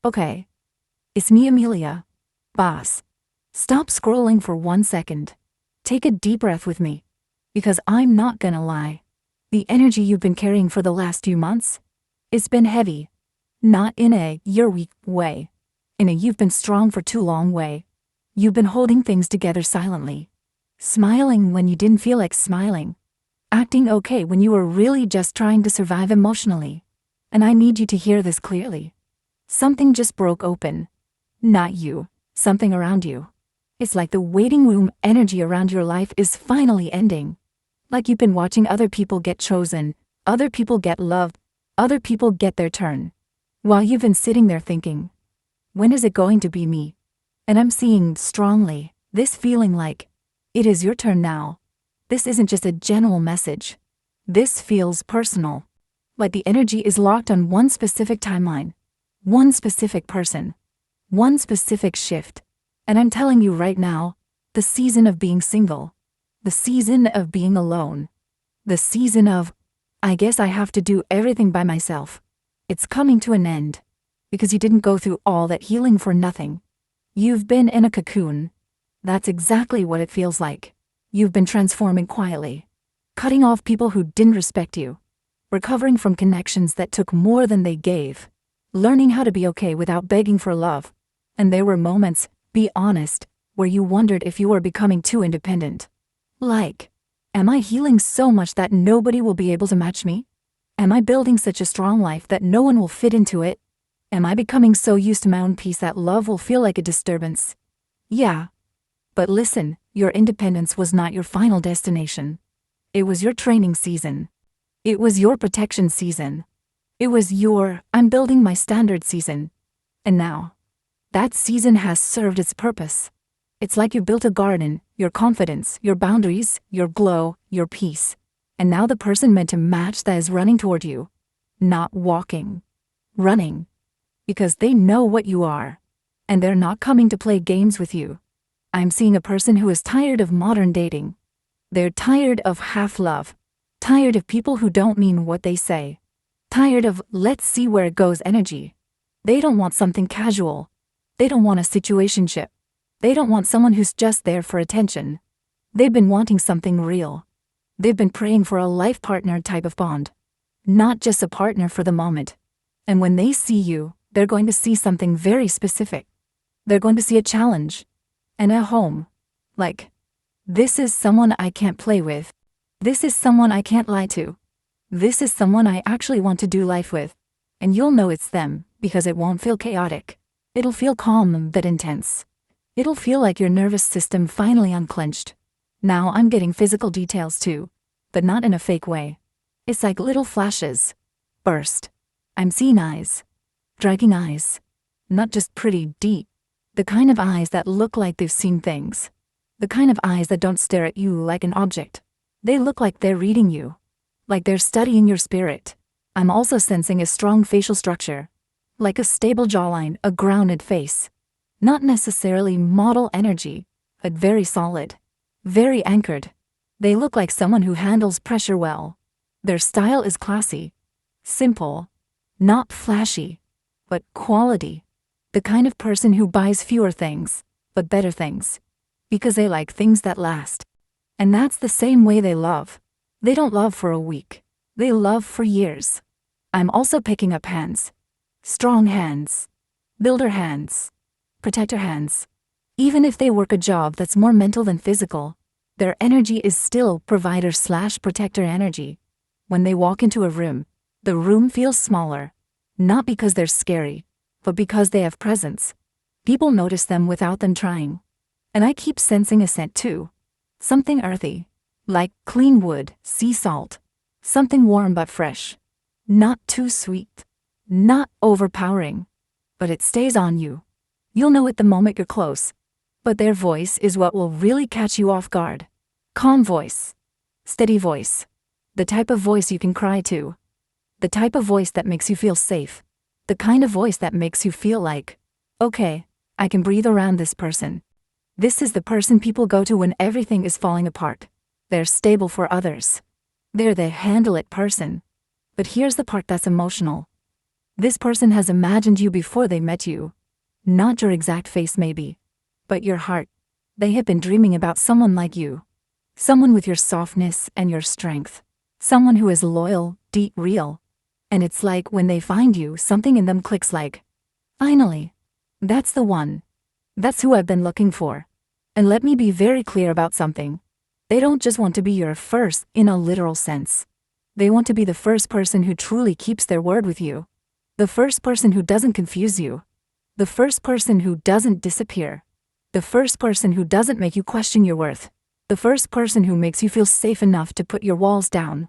Okay. It's me, Amelia. Boss. Stop scrolling for 1 second. Take a deep breath with me. Because I'm not gonna lie. The energy you've been carrying for the last few months, it's been heavy. Not in a you're weak way. In a you've been strong for too long way. You've been holding things together silently. Smiling when you didn't feel like smiling. Acting okay when you were really just trying to survive emotionally. And I need you to hear this clearly. Something just broke open. Not you, something around you. It's like the waiting room energy around your life is finally ending. Like you've been watching other people get chosen, other people get loved, other people get their turn. While you've been sitting there thinking, when is it going to be me? And I'm seeing strongly this feeling like, it is your turn now. This isn't just a general message. This feels personal. Like the energy is locked on one specific timeline, one specific person, one specific shift. And I'm telling you right now, the season of being single, the season of being alone, the season of, I guess I have to do everything by myself. It's coming to an end. Because you didn't go through all that healing for nothing. You've been in a cocoon. That's exactly what it feels like. You've been transforming quietly. Cutting off people who didn't respect you. Recovering from connections that took more than they gave. Learning how to be okay without begging for love. And there were moments, be honest, where you wondered if you were becoming too independent. Like, am I healing so much that nobody will be able to match me? Am I building such a strong life that no one will fit into it? Am I becoming so used to my own peace that love will feel like a disturbance? Yeah. But listen, your independence was not your final destination. It was your training season. It was your protection season. It was your I'm building my standard season. And now, that season has served its purpose. It's like you built a garden, your confidence, your boundaries, your glow, your peace. And now the person meant to match that is running toward you. Not walking. Running. Because they know what you are. And they're not coming to play games with you. I'm seeing a person who is tired of modern dating. They're tired of half-love. Tired of people who don't mean what they say. Tired of let's see where it goes energy. They don't want something casual. They don't want a situationship. They don't want someone who's just there for attention. They've been wanting something real. They've been praying for a life partner type of bond. Not just a partner for the moment. And when they see you, they're going to see something very specific. They're going to see a challenge. And a home. Like, this is someone I can't play with. This is someone I can't lie to. This is someone I actually want to do life with. And you'll know it's them, because it won't feel chaotic. It'll feel calm but intense. It'll feel like your nervous system finally unclenched. Now I'm getting physical details too, but not in a fake way. It's like little flashes. Burst. I'm seeing eyes. Dragging eyes. Not just pretty, deep. The kind of eyes that look like they've seen things. The kind of eyes that don't stare at you like an object. They look like they're reading you. Like they're studying your spirit. I'm also sensing a strong facial structure. Like a stable jawline, a grounded face. Not necessarily model energy, but very solid. Very anchored. They look like someone who handles pressure well. Their style is classy. Simple. Not flashy. But quality. The kind of person who buys fewer things, but better things. Because they like things that last. And that's the same way they love. They don't love for a week. They love for years. I'm also picking up hands. Strong hands. Builder hands. Protector hands. Even if they work a job that's more mental than physical, their energy is still provider/protector energy. When they walk into a room, the room feels smaller. Not because they're scary, but because they have presence. People notice them without them trying. And I keep sensing a scent too. Something earthy. Like clean wood, sea salt. Something warm but fresh. Not too sweet. Not overpowering. But it stays on you. You'll know it the moment you're close. But their voice is what will really catch you off guard. Calm voice. Steady voice. The type of voice you can cry to. The type of voice that makes you feel safe. The kind of voice that makes you feel like, okay, I can breathe around this person. This is the person people go to when everything is falling apart. They're stable for others. They're the handle-it person. But here's the part that's emotional. This person has imagined you before they met you. Not your exact face maybe, but your heart. They have been dreaming about someone like you. Someone with your softness and your strength. Someone who is loyal, deep, real. And it's like when they find you, something in them clicks like, finally, that's the one. That's who I've been looking for. And let me be very clear about something. They don't just want to be your first in a literal sense. They want to be the first person who truly keeps their word with you. The first person who doesn't confuse you. The first person who doesn't disappear. The first person who doesn't make you question your worth. The first person who makes you feel safe enough to put your walls down.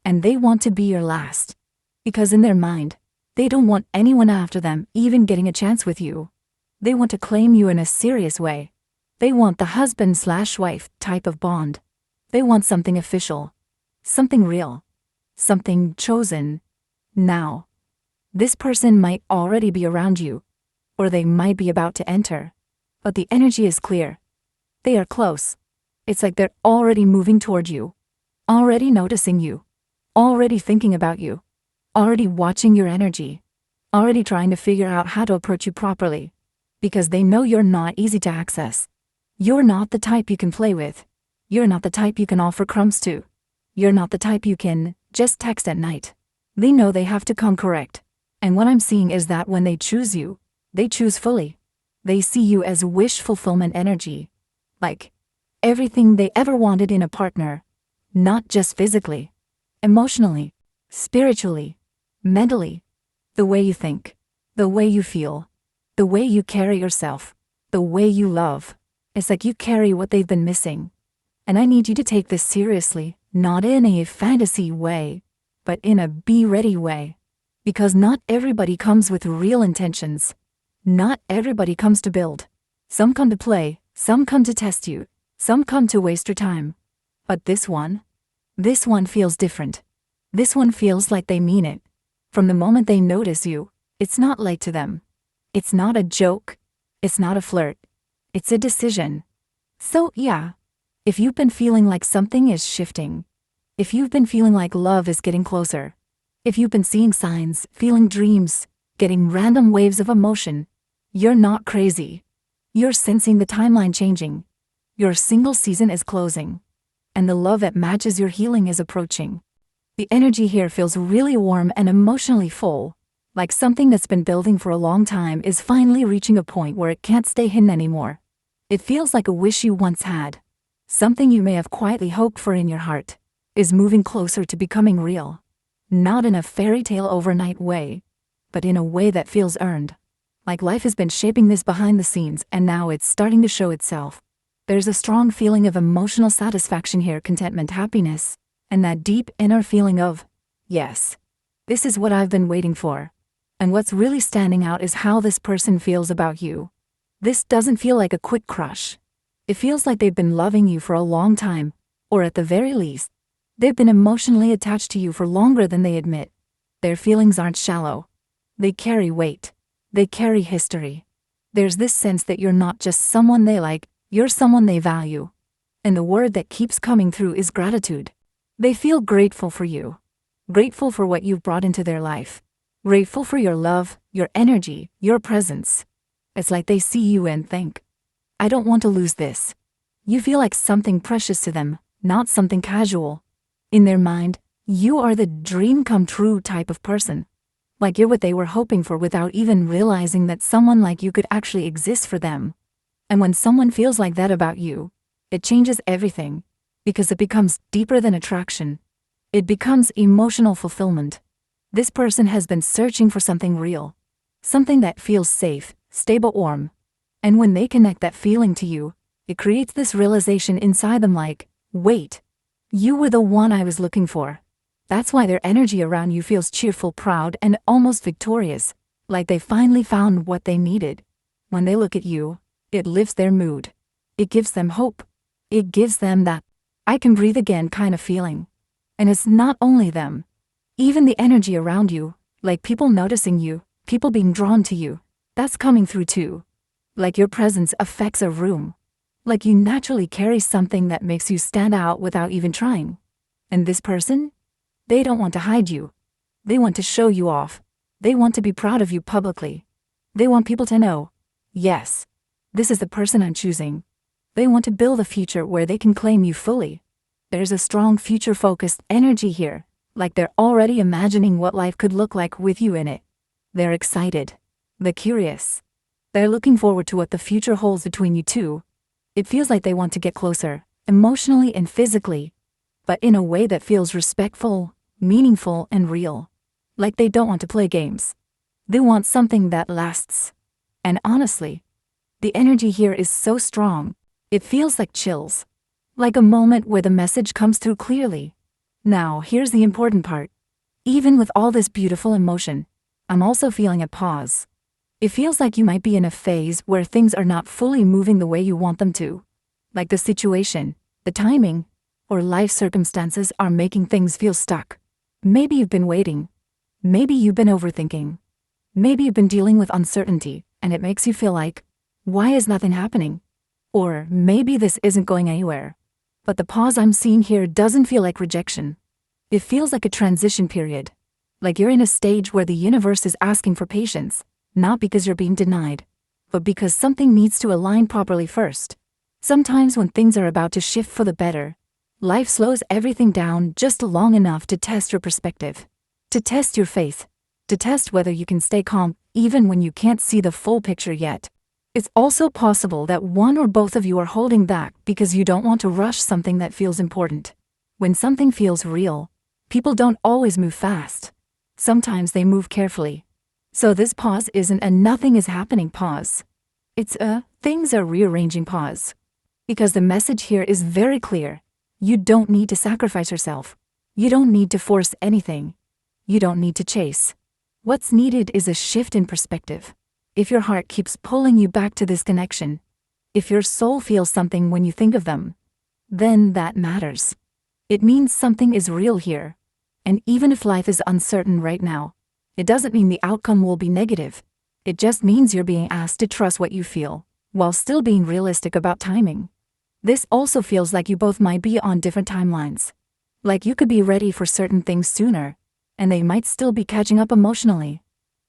And they want to be your last. Because in their mind, they don't want anyone after them even getting a chance with you. They want to claim you in a serious way. They want the husband/wife type of bond. They want something official. Something real. Something chosen. Now. This person might already be around you. Or they might be about to enter. But the energy is clear. They are close. It's like they're already moving toward you. Already noticing you. Already thinking about you. Already watching your energy. Already trying to figure out how to approach you properly. Because they know you're not easy to access. You're not the type you can play with. You're not the type you can offer crumbs to. You're not the type you can just text at night. They know they have to come correct. And what I'm seeing is that when they choose you, they choose fully. They see you as wish fulfillment energy. Like everything they ever wanted in a partner. Not just physically. Emotionally. Spiritually. Mentally. The way you think. The way you feel. The way you carry yourself. The way you love. It's like you carry what they've been missing. And I need you to take this seriously, not in a fantasy way, but in a be ready way. Because not everybody comes with real intentions. Not everybody comes to build. Some come to play, some come to test you, some come to waste your time. But this one feels different. This one feels like they mean it. From the moment they notice you, it's not light to them. It's not a joke. It's not a flirt. It's a decision. So yeah, if you've been feeling like something is shifting, if you've been feeling like love is getting closer, if you've been seeing signs, feeling dreams, getting random waves of emotion, you're not crazy. You're sensing the timeline changing. Your single season is closing. And the love that matches your healing is approaching. The energy here feels really warm and emotionally full. Like something that's been building for a long time is finally reaching a point where it can't stay hidden anymore. It feels like a wish you once had. Something you may have quietly hoped for in your heart is moving closer to becoming real. Not in a fairy tale overnight way, but in a way that feels earned. Like life has been shaping this behind the scenes and now it's starting to show itself. There's a strong feeling of emotional satisfaction here, contentment, happiness, and that deep inner feeling of, yes, this is what I've been waiting for. And what's really standing out is how this person feels about you. This doesn't feel like a quick crush. It feels like they've been loving you for a long time, or at the very least, they've been emotionally attached to you for longer than they admit. Their feelings aren't shallow. They carry weight. They carry history. There's this sense that you're not just someone they like, you're someone they value. And the word that keeps coming through is gratitude. They feel grateful for you. Grateful for what you've brought into their life. Grateful for your love, your energy, your presence. It's like they see you and think, I don't want to lose this. You feel like something precious to them, not something casual. In their mind, you are the dream come true type of person. Like you're what they were hoping for without even realizing that someone like you could actually exist for them. And when someone feels like that about you, it changes everything. Because it becomes deeper than attraction. It becomes emotional fulfillment. This person has been searching for something real. Something that feels safe, stable, warm. And when they connect that feeling to you, it creates this realization inside them like, wait, you were the one I was looking for. That's why their energy around you feels cheerful, proud, and almost victorious, like they finally found what they needed. When they look at you, it lifts their mood. It gives them hope. It gives them that, I can breathe again kind of feeling. And it's not only them. Even the energy around you, like people noticing you, people being drawn to you, that's coming through too. Like your presence affects a room. Like you naturally carry something that makes you stand out without even trying. And this person? They don't want to hide you. They want to show you off. They want to be proud of you publicly. They want people to know, yes, this is the person I'm choosing. They want to build a future where they can claim you fully. There's a strong future-focused energy here, like they're already imagining what life could look like with you in it. They're excited. They're curious. They're looking forward to what the future holds between you two. It feels like they want to get closer, emotionally and physically, but in a way that feels respectful, meaningful, and real. Like they don't want to play games. They want something that lasts. And honestly, the energy here is so strong, it feels like chills. Like a moment where the message comes through clearly. Now, here's the important part. Even with all this beautiful emotion, I'm also feeling a pause. It feels like you might be in a phase where things are not fully moving the way you want them to. Like the situation, the timing, or life circumstances are making things feel stuck. Maybe you've been waiting. Maybe you've been overthinking. Maybe you've been dealing with uncertainty, and it makes you feel like, why is nothing happening? Or maybe this isn't going anywhere. But the pause I'm seeing here doesn't feel like rejection. It feels like a transition period. Like you're in a stage where the universe is asking for patience, not because you're being denied, but because something needs to align properly first. Sometimes when things are about to shift for the better, life slows everything down just long enough to test your perspective, to test your faith, to test whether you can stay calm even when you can't see the full picture yet. It's also possible that one or both of you are holding back because you don't want to rush something that feels important. When something feels real, people don't always move fast. Sometimes they move carefully. So this pause isn't a nothing is happening pause. It's a things are rearranging pause. Because the message here is very clear. You don't need to sacrifice yourself. You don't need to force anything. You don't need to chase. What's needed is a shift in perspective. If your heart keeps pulling you back to this connection, if your soul feels something when you think of them, then that matters. It means something is real here. And even if life is uncertain right now, it doesn't mean the outcome will be negative. It just means you're being asked to trust what you feel, while still being realistic about timing. This also feels like you both might be on different timelines. Like you could be ready for certain things sooner, and they might still be catching up emotionally.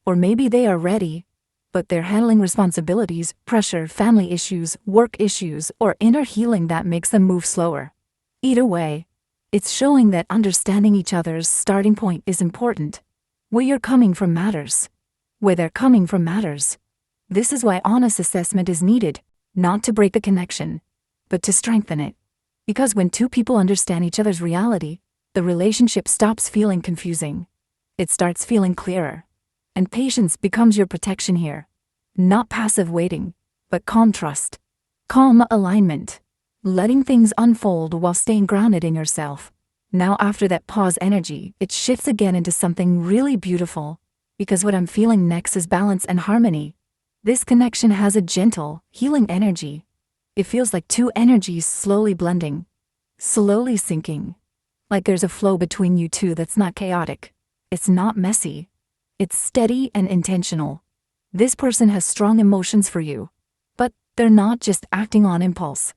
Or maybe they are ready, but they're handling responsibilities, pressure, family issues, work issues, or inner healing that makes them move slower. Either way, it's showing that understanding each other's starting point is important. Where you're coming from matters. Where they're coming from matters. This is why honest assessment is needed, not to break the connection, but to strengthen it. Because when two people understand each other's reality, the relationship stops feeling confusing. It starts feeling clearer. And patience becomes your protection here. Not passive waiting, but calm trust. Calm alignment. Letting things unfold while staying grounded in yourself. Now after that pause energy, it shifts again into something really beautiful. Because what I'm feeling next is balance and harmony. This connection has a gentle, healing energy. It feels like two energies slowly blending. Slowly sinking. Like there's a flow between you two that's not chaotic. It's not messy. It's steady and intentional. This person has strong emotions for you. But they're not just acting on impulse.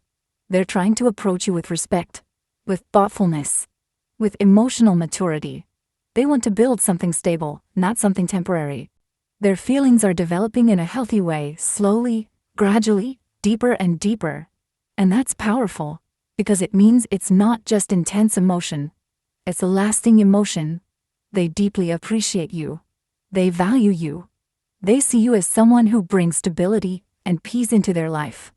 They're trying to approach you with respect. With thoughtfulness. With emotional maturity. They want to build something stable, not something temporary. Their feelings are developing in a healthy way, slowly, gradually, deeper and deeper. And that's powerful, because it means it's not just intense emotion. It's a lasting emotion. They deeply appreciate you. They value you. They see you as someone who brings stability and peace into their life.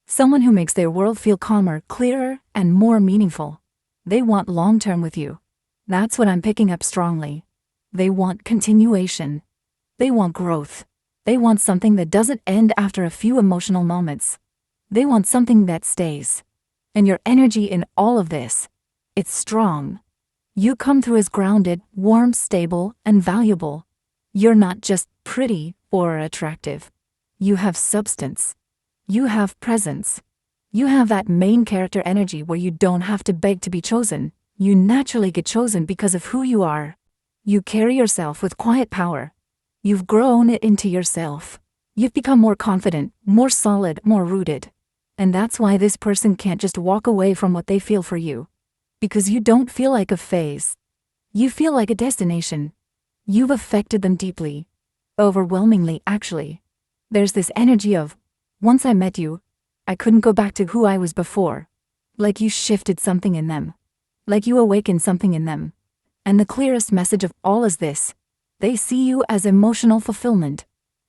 Someone who makes their world feel calmer, clearer, and more meaningful. They want long-term with you. That's what I'm picking up strongly. They want continuation. They want growth. They want something that doesn't end after a few emotional moments. They want something that stays. And your energy in all of this, it's strong. You come through as grounded, warm, stable, and valuable. You're not just pretty or attractive. You have substance. You have presence. You have that main character energy where you don't have to beg to be chosen. You naturally get chosen because of who you are. You carry yourself with quiet power. You've grown it into yourself. You've become more confident, more solid, more rooted. And that's why this person can't just walk away from what they feel for you. Because you don't feel like a phase. You feel like a destination. You've affected them deeply. Overwhelmingly, actually. There's this energy of, once I met you, I couldn't go back to who I was before. Like you shifted something in them. Like you awakened something in them. And the clearest message of all is this. They see you as emotional fulfillment.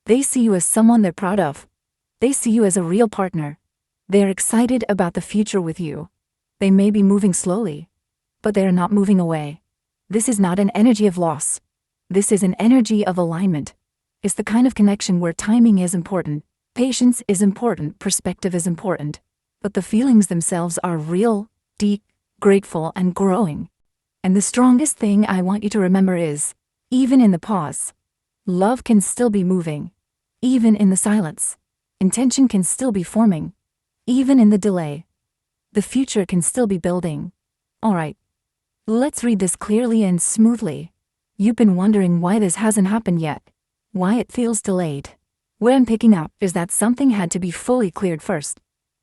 They see you as someone they're proud of. They see you as a real partner. They're excited about the future with you. They may be moving slowly, but they are not moving away. This is not an energy of loss. This is an energy of alignment. It's the kind of connection where timing is important, patience is important, perspective is important. But the feelings themselves are real, deep, grateful, and growing. And the strongest thing I want you to remember is, even in the pause, love can still be moving. Even in the silence, intention can still be forming. Even in the delay, the future can still be building. Alright, let's read this clearly and smoothly. You've been wondering why this hasn't happened yet, why it feels delayed. What I'm picking up is that something had to be fully cleared first.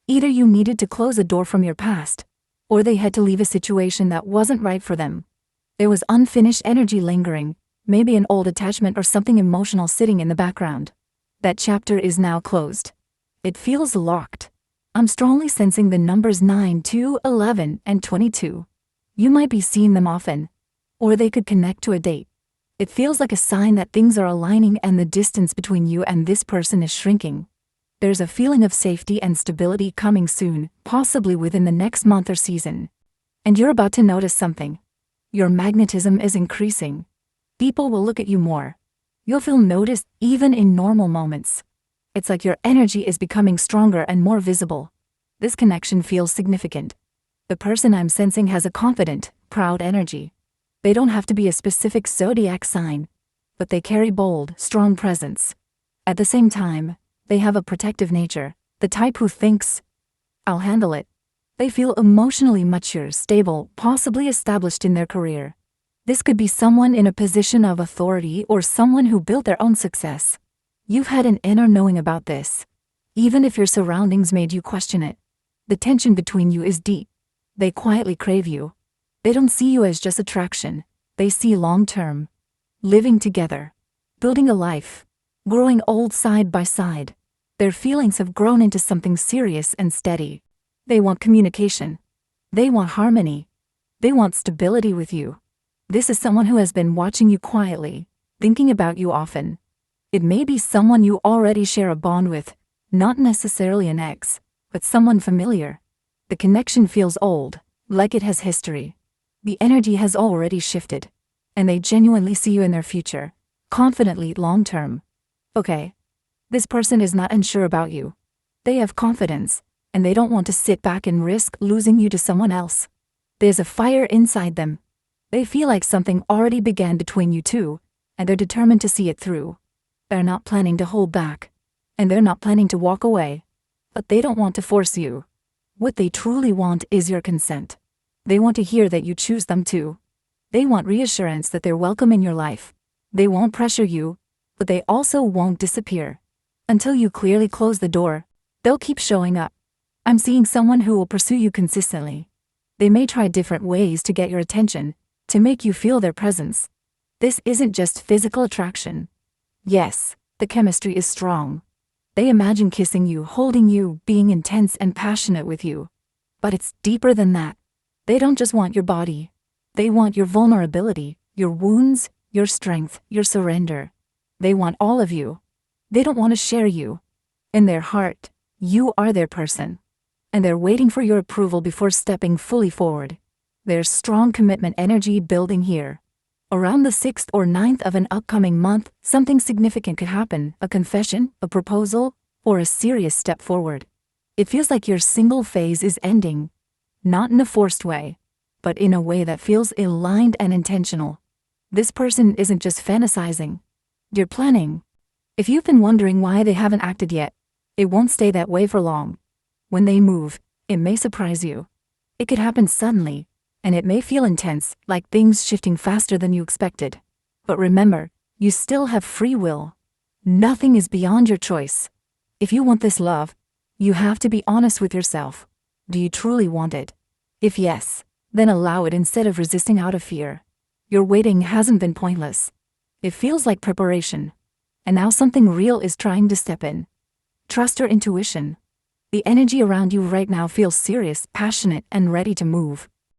Either you needed to close a door from your past, or they had to leave a situation that wasn't right for them. There was unfinished energy lingering, maybe an old attachment or something emotional sitting in the background. That chapter is now closed. It feels locked. I'm strongly sensing the numbers 9, 2, 11, and 22. You might be seeing them often, or they could connect to a date. It feels like a sign that things are aligning and the distance between you and this person is shrinking. There's a feeling of safety and stability coming soon, possibly within the next month or season. And you're about to notice something. Your magnetism is increasing. People will look at you more. You'll feel noticed even in normal moments. It's like your energy is becoming stronger and more visible. This connection feels significant. The person I'm sensing has a confident, proud energy. They don't have to be a specific zodiac sign, but they carry bold, strong presence. At the same time, they have a protective nature, the type who thinks, I'll handle it. They feel emotionally mature, stable, possibly established in their career. This could be someone in a position of authority or someone who built their own success. You've had an inner knowing about this, even if your surroundings made you question it. The tension between you is deep. They quietly crave you. They don't see you as just attraction. They see long-term. Living together. Building a life. Growing old side by side. Their feelings have grown into something serious and steady. They want communication. They want harmony. They want stability with you. This is someone who has been watching you quietly, thinking about you often. It may be someone you already share a bond with, not necessarily an ex, but someone familiar. The connection feels old, like it has history. The energy has already shifted, and they genuinely see you in their future, confidently long-term. Okay, this person is not unsure about you. They have confidence, and they don't want to sit back and risk losing you to someone else. There's a fire inside them. They feel like something already began between you two, and they're determined to see it through. They're not planning to hold back, and they're not planning to walk away, but they don't want to force you. What they truly want is your consent. They want to hear that you choose them too. They want reassurance that they're welcome in your life. They won't pressure you, but they also won't disappear. Until you clearly close the door, they'll keep showing up. I'm seeing someone who will pursue you consistently. They may try different ways to get your attention, to make you feel their presence. This isn't just physical attraction. Yes, the chemistry is strong. They imagine kissing you, holding you, being intense and passionate with you. But it's deeper than that. They don't just want your body. They want your vulnerability, your wounds, your strength, your surrender. They want all of you. They don't want to share you. In their heart, you are their person. And they're waiting for your approval before stepping fully forward. There's strong commitment energy building here. Around the 6th or 9th of an upcoming month, something significant could happen, a confession, a proposal, or a serious step forward. It feels like your single phase is ending. Not in a forced way, but in a way that feels aligned and intentional. This person isn't just fantasizing. You're planning. If you've been wondering why they haven't acted yet, it won't stay that way for long. When they move, it may surprise you. It could happen suddenly, and it may feel intense, like things shifting faster than you expected. But remember, you still have free will. Nothing is beyond your choice. If you want this love, you have to be honest with yourself. Do you truly want it? If yes, then allow it instead of resisting out of fear. Your waiting hasn't been pointless. It feels like preparation. And now something real is trying to step in. Trust your intuition. The energy around you right now feels serious, passionate, and ready to move.